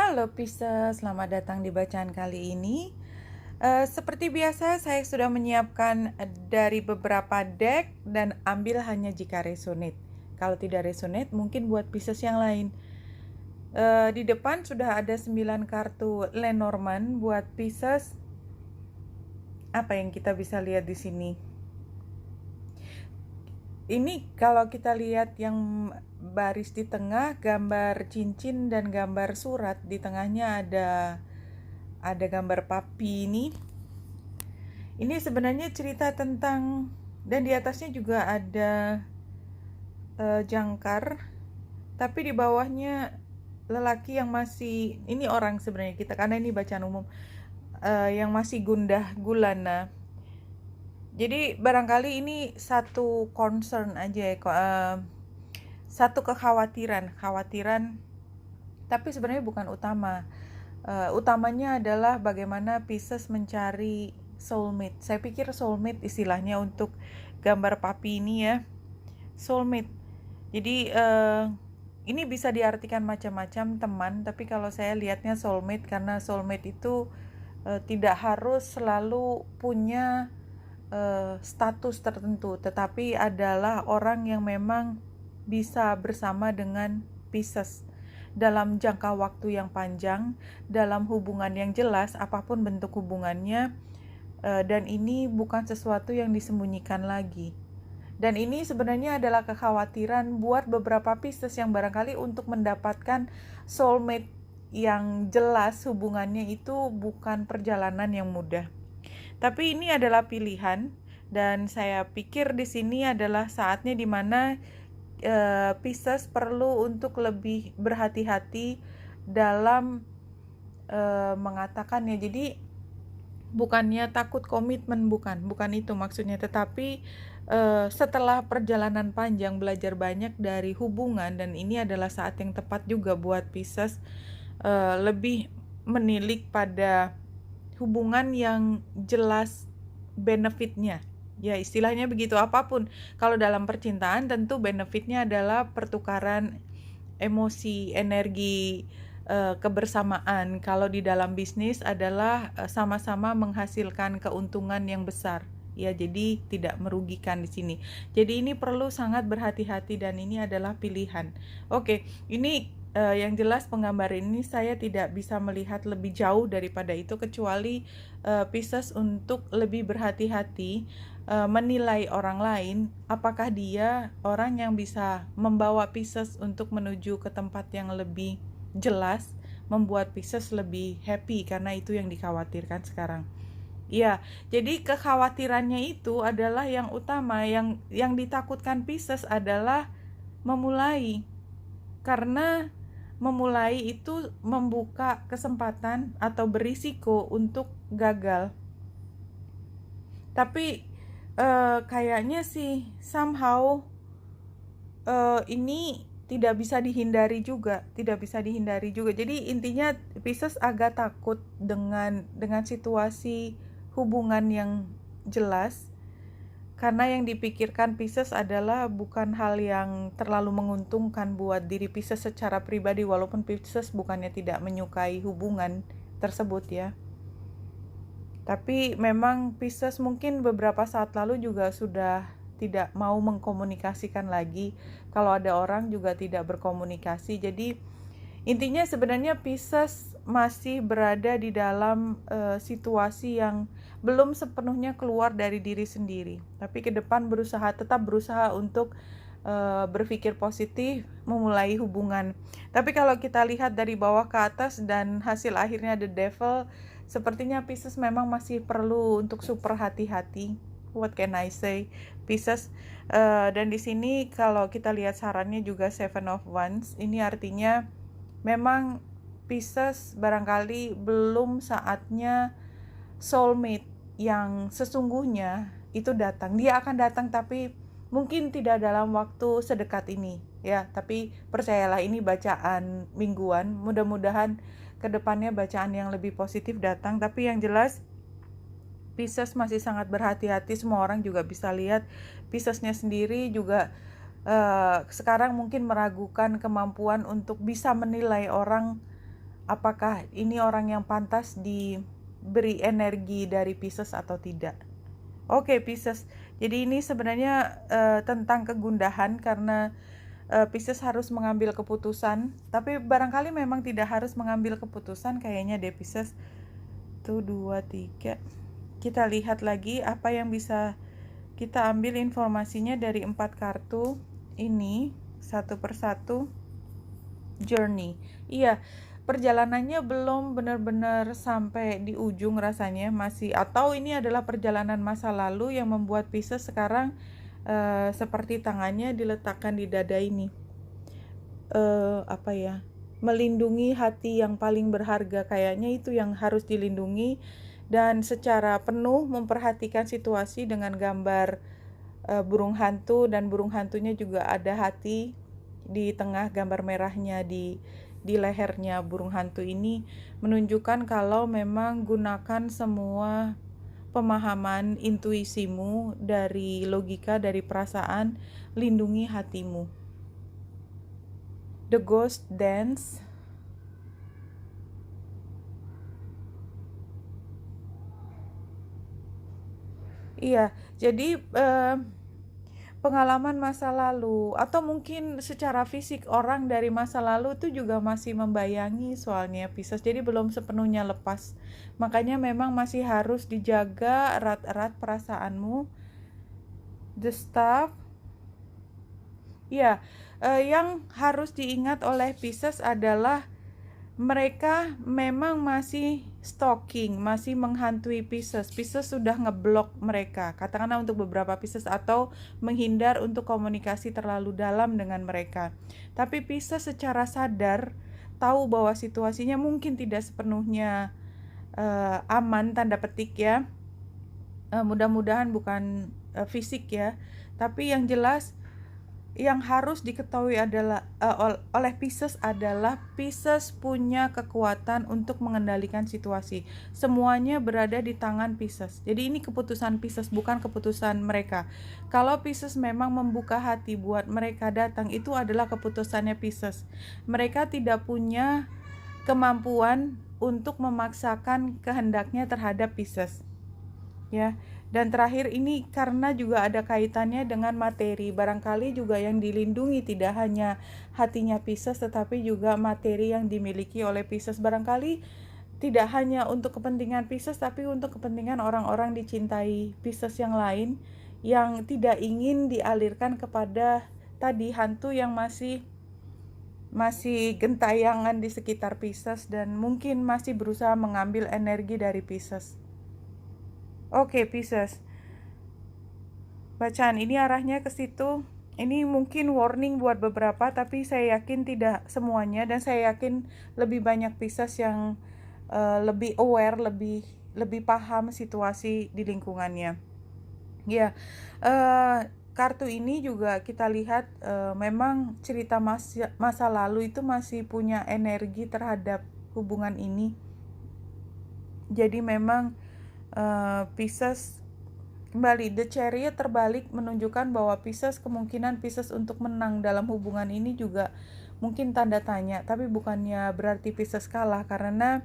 Halo Pisces, selamat datang di bacaan kali ini. Seperti biasa, saya sudah menyiapkan dari beberapa deck dan ambil hanya jika resonate. Kalau tidak resonate, mungkin buat Pisces yang lain. Di depan sudah ada 9 kartu Lenormand buat Pisces. Apa yang kita bisa lihat di sini? Ini kalau kita lihat yang baris di tengah, gambar cincin dan gambar surat. Di tengahnya ada gambar papi ini. Ini sebenarnya cerita tentang, dan di atasnya juga ada jangkar, tapi di bawahnya lelaki yang masih, ini orang sebenarnya kita, karena ini bacaan umum, yang masih gundah gulana. Jadi barangkali ini satu concern aja ya, satu kekhawatiran, tapi sebenarnya bukan utama. Utamanya adalah bagaimana Pisces mencari soulmate. Saya pikir soulmate istilahnya untuk gambar papi ini ya, soulmate. Jadi ini bisa diartikan macam-macam teman, tapi kalau saya lihatnya soulmate karena soulmate itu tidak harus selalu punya status tertentu, tetapi adalah orang yang memang bisa bersama dengan Pisces dalam jangka waktu yang panjang, dalam hubungan yang jelas, apapun bentuk hubungannya, dan ini bukan sesuatu yang disembunyikan lagi. Dan ini sebenarnya adalah kekhawatiran buat beberapa Pisces yang barangkali untuk mendapatkan soulmate yang jelas hubungannya itu bukan perjalanan yang mudah. Tapi ini adalah pilihan, dan saya pikir di sini adalah saatnya di mana Pisces perlu untuk lebih berhati-hati dalam mengatakannya. Jadi bukannya takut komitmen, bukan itu maksudnya, tetapi setelah perjalanan panjang belajar banyak dari hubungan, dan ini adalah saat yang tepat juga buat Pisces lebih menilik pada hubungan yang jelas benefitnya. Ya, istilahnya begitu. Apapun, kalau dalam percintaan tentu benefitnya adalah pertukaran emosi, energi, kebersamaan. Kalau di dalam bisnis adalah sama-sama menghasilkan keuntungan yang besar. Ya, jadi tidak merugikan di sini. Jadi ini perlu sangat berhati-hati, dan ini adalah pilihan. Oke, ini yang jelas penggambar ini saya tidak bisa melihat lebih jauh daripada itu, kecuali Pisces untuk lebih berhati-hati menilai orang lain, apakah dia orang yang bisa membawa Pisces untuk menuju ke tempat yang lebih jelas, membuat Pisces lebih happy, karena itu yang dikhawatirkan sekarang. Ya, jadi kekhawatirannya itu adalah yang utama, yang ditakutkan Pisces adalah memulai, karena memulai itu membuka kesempatan atau berisiko untuk gagal. Tapi kayaknya sih somehow ini tidak bisa dihindari juga. Jadi intinya Pisces agak takut dengan situasi hubungan yang jelas, karena yang dipikirkan Pisces adalah bukan hal yang terlalu menguntungkan buat diri Pisces secara pribadi, walaupun Pisces bukannya tidak menyukai hubungan tersebut ya. Tapi memang Pisces mungkin beberapa saat lalu juga sudah tidak mau mengkomunikasikan lagi. Kalau ada orang juga tidak berkomunikasi. Jadi intinya sebenarnya Pisces masih berada di dalam situasi yang belum sepenuhnya keluar dari diri sendiri. Tapi ke depan tetap berusaha untuk berpikir positif, memulai hubungan. Tapi kalau kita lihat dari bawah ke atas dan hasil akhirnya The Devil, sepertinya Pisces memang masih perlu untuk super hati-hati. What can I say, Pisces? Dan di sini kalau kita lihat sarannya juga Seven of Wands, ini artinya memang Pisces barangkali belum saatnya soulmate yang sesungguhnya itu datang. Dia akan datang, tapi mungkin tidak dalam waktu sedekat ini ya. Tapi percayalah, ini bacaan mingguan. Mudah-mudahan kedepannya bacaan yang lebih positif datang. Tapi yang jelas Pisces masih sangat berhati-hati. Semua orang juga bisa lihat Piscesnya sendiri juga sekarang mungkin meragukan kemampuan untuk bisa menilai orang apakah ini orang yang pantas diberi energi dari Pisces atau tidak. Oke, Pisces. Jadi ini sebenarnya tentang kegundahan karena Pisces harus mengambil keputusan, tapi barangkali memang tidak harus mengambil keputusan kayaknya deh Pisces. 1, 2, 3. Kita lihat lagi apa yang bisa kita ambil informasinya dari 4 kartu ini satu persatu. Journey. Iya, perjalanannya belum benar-benar sampai di ujung rasanya, masih, atau ini adalah perjalanan masa lalu yang membuat Pisces sekarang seperti tangannya diletakkan di dada ini. Apa ya? Melindungi hati yang paling berharga, kayaknya itu yang harus dilindungi, dan secara penuh memperhatikan situasi dengan gambar burung hantu, dan burung hantunya juga ada hati di tengah gambar merahnya di lehernya. Burung hantu ini menunjukkan kalau memang gunakan semua pemahaman intuisimu, dari logika, dari perasaan, lindungi hatimu. The Ghost Dance. Iya, jadi pengalaman masa lalu atau mungkin secara fisik orang dari masa lalu itu juga masih membayangi soalnya Pisces, jadi belum sepenuhnya lepas. Makanya memang masih harus dijaga erat-erat perasaanmu. The Staff. Ya, yang harus diingat oleh Pisces adalah mereka memang masih stalking, masih menghantui Pisces. Pisces sudah ngeblok mereka, katakanlah untuk beberapa Pisces, atau menghindar untuk komunikasi terlalu dalam dengan mereka. Tapi Pisces secara sadar tahu bahwa situasinya mungkin tidak sepenuhnya aman, tanda petik ya. Mudah-mudahan bukan fisik ya, tapi yang jelas yang harus diketahui adalah oleh Pisces adalah Pisces punya kekuatan untuk mengendalikan situasi. Semuanya berada di tangan Pisces. Jadi ini keputusan Pisces, bukan keputusan mereka. Kalau Pisces memang membuka hati buat mereka datang, itu adalah keputusannya Pisces. Mereka tidak punya kemampuan untuk memaksakan kehendaknya terhadap Pisces. Ya. Dan terakhir ini karena juga ada kaitannya dengan materi, barangkali juga yang dilindungi tidak hanya hatinya Pisces tetapi juga materi yang dimiliki oleh Pisces. Barangkali tidak hanya untuk kepentingan Pisces tapi untuk kepentingan orang-orang dicintai Pisces yang lain yang tidak ingin dialirkan kepada tadi hantu yang masih gentayangan di sekitar Pisces dan mungkin masih berusaha mengambil energi dari Pisces. Oke, Pisces. Bacaan ini arahnya ke situ. Ini mungkin warning buat beberapa, tapi saya yakin tidak semuanya, dan saya yakin lebih banyak Pisces yang lebih aware, lebih paham situasi di lingkungannya. Ya, kartu ini juga kita lihat memang cerita masa lalu itu masih punya energi terhadap hubungan ini. Jadi memang Pisces kembali, The Chariot terbalik menunjukkan bahwa kemungkinan Pisces untuk menang dalam hubungan ini juga mungkin tanda tanya, tapi bukannya berarti Pisces kalah, karena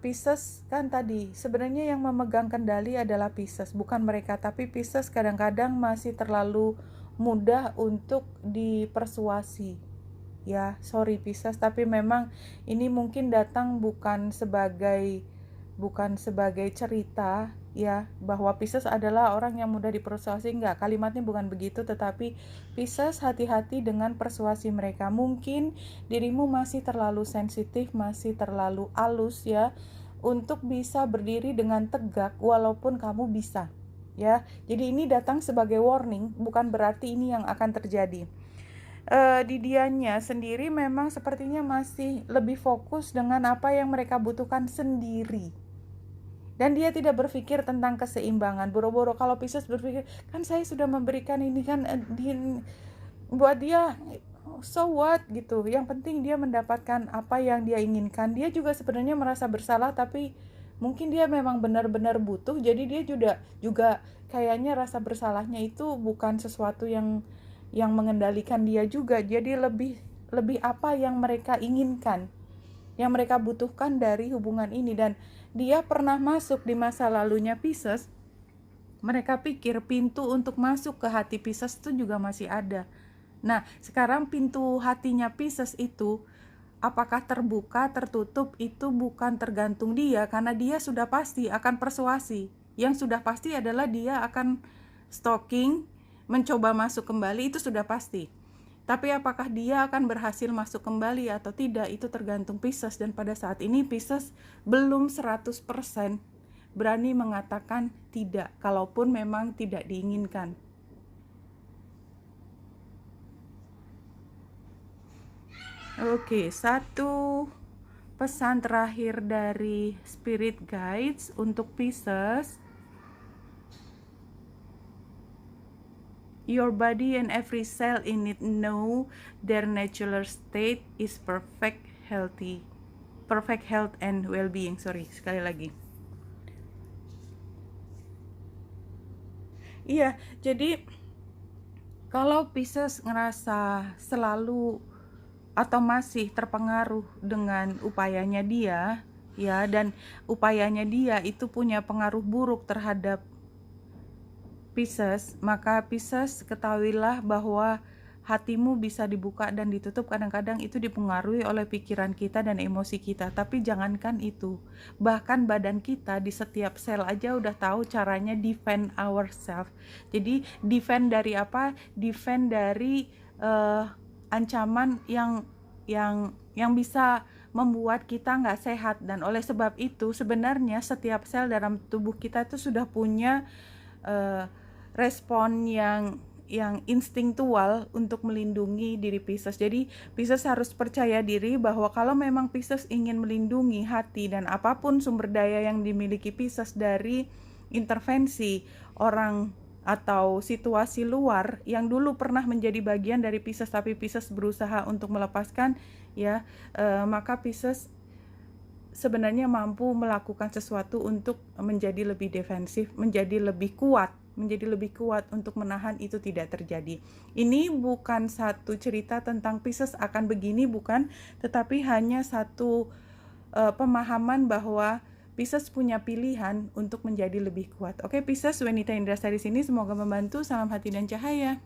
Pisces kan tadi sebenarnya yang memegang kendali adalah Pisces, bukan mereka, tapi Pisces kadang-kadang masih terlalu mudah untuk dipersuasi. Ya, sorry Pisces, tapi memang ini mungkin datang bukan sebagai cerita ya bahwa Pisces adalah orang yang mudah dipersuasi, enggak, kalimatnya bukan begitu, tetapi Pisces hati-hati dengan persuasi mereka. Mungkin dirimu masih terlalu sensitif, masih terlalu halus ya untuk bisa berdiri dengan tegak walaupun kamu bisa ya. Jadi ini datang sebagai warning, bukan berarti ini yang akan terjadi. Di dianya sendiri memang sepertinya masih lebih fokus dengan apa yang mereka butuhkan sendiri. Dan dia tidak berpikir tentang keseimbangan. Boro-boro kalau Pisces berpikir, kan saya sudah memberikan ini kan, buat dia so what gitu. Yang penting dia mendapatkan apa yang dia inginkan. Dia juga sebenarnya merasa bersalah, tapi mungkin dia memang benar-benar butuh. Jadi dia juga kayaknya rasa bersalahnya itu bukan sesuatu yang mengendalikan dia juga. Jadi lebih apa yang mereka inginkan. yang mereka butuhkan dari hubungan ini. Dan dia pernah masuk di masa lalunya Pisces. Mereka pikir pintu untuk masuk ke hati Pisces itu juga masih ada. Nah, sekarang pintu hatinya Pisces itu apakah terbuka, tertutup, itu bukan tergantung dia, karena dia sudah pasti akan persuasi. Yang sudah pasti adalah dia akan stalking, mencoba masuk kembali, itu sudah pasti. Tapi apakah dia akan berhasil masuk kembali atau tidak, itu tergantung Pisces. Dan pada saat ini Pisces belum 100% berani mengatakan tidak, kalaupun memang tidak diinginkan. Oke, satu pesan terakhir dari Spirit Guides untuk Pisces. Your body and every cell in it know their natural state is perfect health and well-being. Sekali lagi. Iya, jadi kalau Pisces ngerasa selalu atau masih terpengaruh dengan upayanya dia, ya, dan upayanya dia itu punya pengaruh buruk terhadap Pisces, maka Pisces ketahuilah bahwa hatimu bisa dibuka dan ditutup kadang-kadang itu dipengaruhi oleh pikiran kita dan emosi kita. Tapi jangankan itu, bahkan badan kita di setiap sel aja udah tahu caranya defend ourselves. Jadi defend dari apa? Defend dari ancaman yang bisa membuat kita nggak sehat. Dan oleh sebab itu sebenarnya setiap sel dalam tubuh kita itu sudah punya respon yang instingtual untuk melindungi diri Pisces. Jadi Pisces harus percaya diri bahwa kalau memang Pisces ingin melindungi hati dan apapun sumber daya yang dimiliki Pisces dari intervensi orang atau situasi luar yang dulu pernah menjadi bagian dari Pisces tapi Pisces berusaha untuk melepaskan, ya, maka Pisces sebenarnya mampu melakukan sesuatu untuk menjadi lebih defensif, menjadi lebih kuat untuk menahan itu tidak terjadi. Ini bukan satu cerita tentang Pisces akan begini, bukan, tetapi hanya satu pemahaman bahwa Pisces punya pilihan untuk menjadi lebih kuat. Oke, Pisces, Wenita Indrasari sini, semoga membantu. Salam hati dan cahaya.